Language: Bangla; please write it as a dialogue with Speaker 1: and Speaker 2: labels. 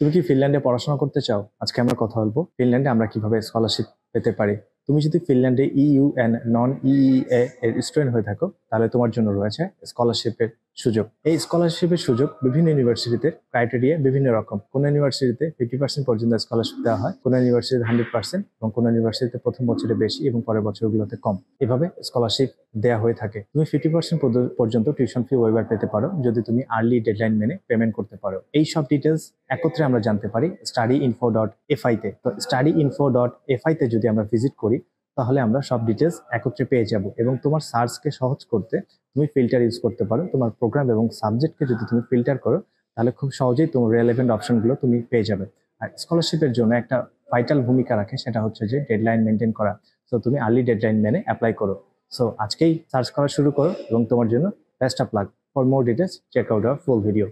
Speaker 1: তুমি কি ফিনল্যান্ডে পড়াশোনা করতে চাও? আজকে আমরা কথা বলবো ফিনল্যান্ডে আমরা কিভাবে স্কলারশিপ পেতে পারি। তুমি যদি ফিনল্যান্ডে ইইউ এন্ড নন ইইএ এর স্টুডেন্ট হয়ে থাকো, তাহলে তোমার জন্য রয়েছে স্কলারশিপের সুযোগ। এই স্কলারশিপের সুযোগ বিভিন্ন ইউনিভার্সিটিতে ক্রাইটেরিয়া বিভিন্ন রকম। কোন ইউনিভার্সিটিতে 50% পর্যন্ত স্কলারশিপ দেওয়া হয়, কোন ইউনিভার্সিটিতে 100% এবং কোন ইউনিভার্সিটিতে প্রথম বছরে বেশি এবং পরের বছরগুলোতে কম। এভাবে স্কলারশিপ দেওয়া হয়ে থাকে। তুমি 50% পর্যন্ত টিউশন ফি ওয়েভার পেতে পারো যদি তুমি আর্লি ডেডলাইন মেনে পেমেন্ট করতে পারো। এই সব ডিটেলস একত্রে আমরা জানতে পারি studyinfo.fi তে। তো studyinfo.fi তে যদি আমরা ভিজিট করি, তাহলে আমরা সব ডিটেলস একত্রে পেয়ে যাব এবং তোমার সার্চকে সহজ করতে তুমি ফিল্টার ইউজ করতে পারো। তোমার প্রোগ্রাম এবং সাবজেক্টকে যদি তুমি ফিল্টার করো, তাহলে খুব সহজেই তোমার রেলেভেন্ট অপশনগুলো তুমি পেয়ে যাবে। আর স্কলারশিপের জন্য একটা ভাইটাল ভূমিকা রাখে, সেটা হচ্ছে যে ডেডলাইন মেনটেন করা। তো তুমি আর্লি ডেডলাইন মেনে অ্যাপ্লাই করো। সো আজকেই সার্চ করা শুরু করো এবং তোমার জন্য best of luck. For more details check out our full video.